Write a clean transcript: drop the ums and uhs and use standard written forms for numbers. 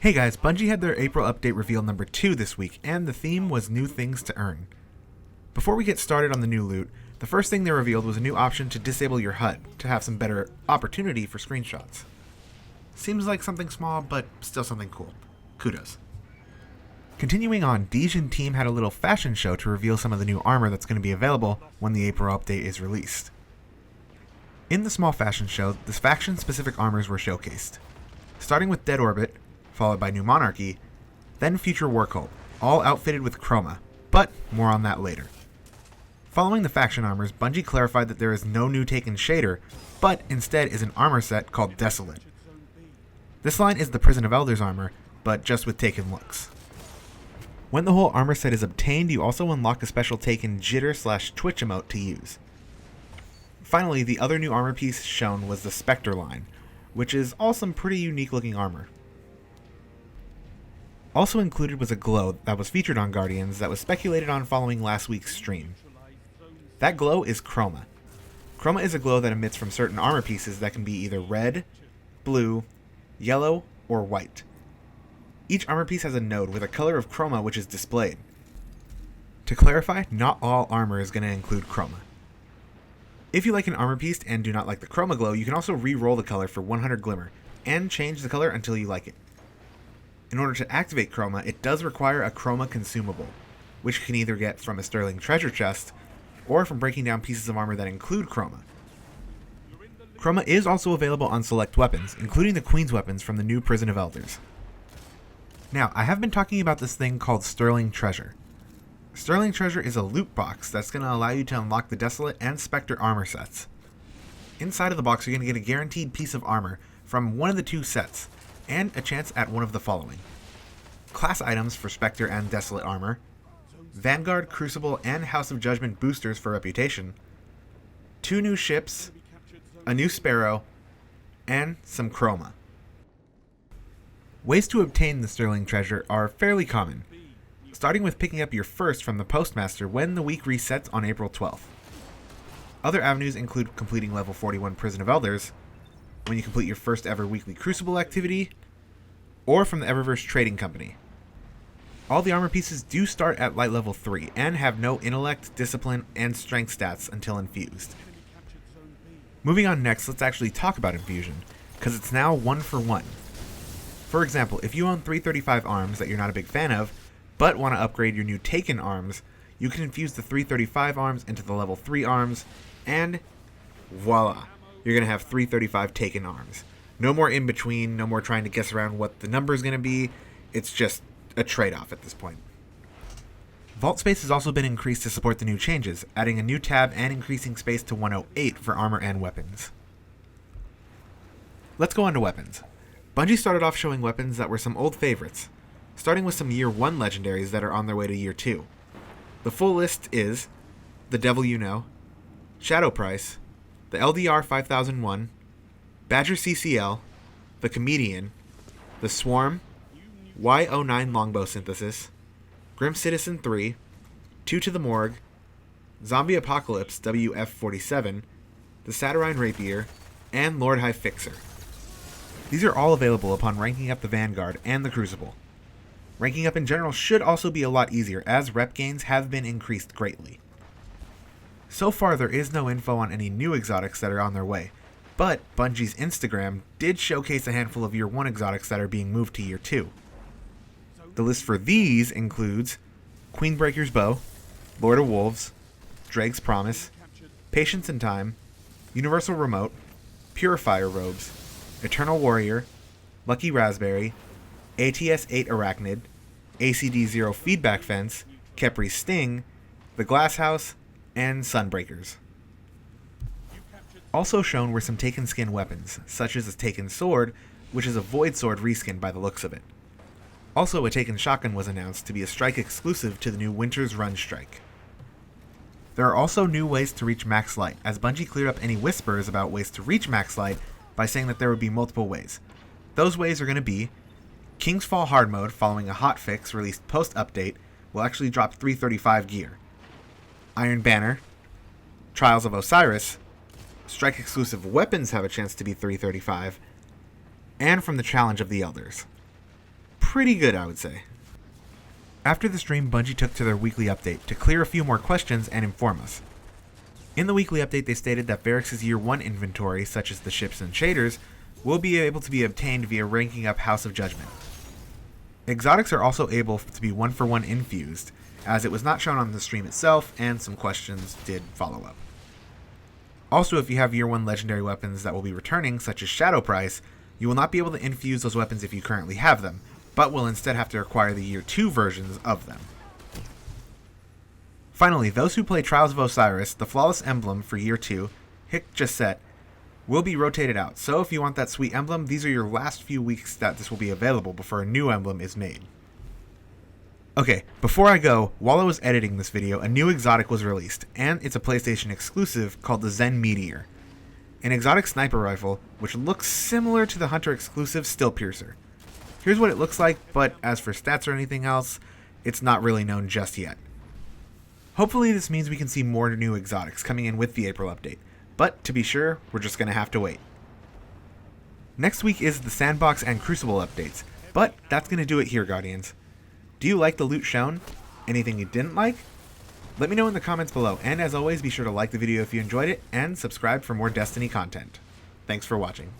Hey guys, Bungie had their April update reveal number 2 this week, and the theme was new things to earn. Before we get started on the new loot, the first thing they revealed was a new option to disable your HUD, to have some better opportunity for screenshots. Seems like something small, but still something cool. Kudos. Continuing on, Deej and team had a little fashion show to reveal some of the new armor that's going to be available when the April update is released. In the small fashion show, the faction-specific armors were showcased. Starting with Dead Orbit, followed by New Monarchy, then Future War Cult, all outfitted with chroma, but more on that later. Following the faction armors, Bungie clarified that there is no new Taken shader, but instead is an armor set called Desolate. This line is the Prison of Elders armor, but just with Taken looks. When the whole armor set is obtained, you also unlock a special Taken jitter/twitch emote to use. Finally, the other new armor piece shown was the Spectre line, which is all some pretty unique looking armor. Also included was a glow that was featured on Guardians that was speculated on following last week's stream. That glow is chroma. Chroma is a glow that emits from certain armor pieces that can be either red, blue, yellow, or white. Each armor piece has a node with a color of chroma which is displayed. To clarify, not all armor is going to include chroma. If you like an armor piece and do not like the chroma glow, you can also re-roll the color for 100 glimmer, and change the color until you like it. In order to activate chroma, it does require a chroma consumable, which you can either get from a sterling treasure chest, or from breaking down pieces of armor that include chroma. Chroma is also available on select weapons, including the Queen's weapons from the new Prison of Elders. Now, I have been talking about this thing called Sterling Treasure. Sterling Treasure is a loot box that's going to allow you to unlock the Desolate and Spectre armor sets. Inside of the box, you're going to get a guaranteed piece of armor from one of the two sets, and a chance at one of the following: class items for Spectre and Desolate armor, Vanguard, Crucible, and House of Judgment boosters for reputation, 2 new ships, a new Sparrow, and some chroma. Ways to obtain the Sterling Treasure are fairly common, starting with picking up your first from the Postmaster when the week resets on April 12th. Other avenues include completing level 41 Prison of Elders, when you complete your first ever weekly Crucible activity, or from the Eververse Trading Company. All the armor pieces do start at light level 3 and have no intellect, discipline, and strength stats until infused. Moving on next, let's actually talk about Infusion, because it's now 1 for 1. For example, if you own 335 arms that you're not a big fan of, but want to upgrade your new Taken arms, you can infuse the 335 arms into the level 3 arms, and voila, you're going to have 335 Taken arms. No more in between, no more trying to guess around what the number is going to be. It's just a trade-off at this point. Vault space has also been increased to support the new changes, adding a new tab and increasing space to 108 for armor and weapons. Let's go on to weapons. Bungie started off showing weapons that were some old favorites, starting with some Year 1 legendaries that are on their way to Year 2. The full list is the Devil You Know, Shadow Price, the LDR 5001, Badger CCL, the Comedian, the Swarm, Y09 Longbow Synthesis, Grim Citizen 3, 2 to the Morgue, Zombie Apocalypse WF47, the Saturnine Rapier, and Lord High Fixer. These are all available upon ranking up the Vanguard and the Crucible. Ranking up in general should also be a lot easier, as rep gains have been increased greatly. So far, there is no info on any new exotics that are on their way, but Bungie's Instagram did showcase a handful of Year 1 exotics that are being moved to Year 2. The list for these includes Queenbreaker's Bow, Lord of Wolves, Drake's Promise, Patience in Time, Universal Remote, Purifier Robes, Eternal Warrior, Lucky Raspberry, ATS-8 Arachnid, ACD-0 Feedback Fence, Khepri's Sting, the Glass House, and Sunbreakers. Also shown were some Taken skin weapons, such as a Taken Sword, which is a Void Sword reskin by the looks of it. Also, a Taken Shotgun was announced to be a strike exclusive to the new Winter's Run strike. There are also new ways to reach max light, as Bungie cleared up any whispers about ways to reach max light by saying that there would be multiple ways. Those ways are going to be King's Fall Hard Mode, following a hotfix released post-update, will actually drop 335 gear. Iron Banner, Trials of Osiris, strike-exclusive weapons have a chance to be 335, and from the Challenge of the Elders. pretty good, I would say. After the stream, Bungie took to their weekly update to clear a few more questions and inform us. In the weekly update, they stated that Varrix's Year 1 inventory, such as the ships and shaders, will be able to be obtained via ranking up House of Judgment. Exotics are also able to be 1-for-1 infused, as it was not shown on the stream itself, and some questions did follow up. Also, if you have Year 1 legendary weapons that will be returning, such as Shadow Price, you will not be able to infuse those weapons if you currently have them, but will instead have to acquire the Year 2 versions of them. Finally, those who play Trials of Osiris, the flawless emblem for Year 2, Hic Jasset, will be rotated out, so if you want that sweet emblem, these are your last few weeks that this will be available before a new emblem is made. Okay, before I go, while I was editing this video, a new exotic was released, and it's a PlayStation exclusive called the Zen Meteor. An exotic sniper rifle, which looks similar to the Hunter exclusive Stillpiercer. Here's what it looks like, but as for stats or anything else, it's not really known just yet. Hopefully this means we can see more new exotics coming in with the April update, but to be sure, we're just going to have to wait. Next week is the Sandbox and Crucible updates, but that's going to do it here, Guardians. Do you like the loot shown? Anything you didn't like? Let me know in the comments below, and as always, be sure to like the video if you enjoyed it, and subscribe for more Destiny content. Thanks for watching.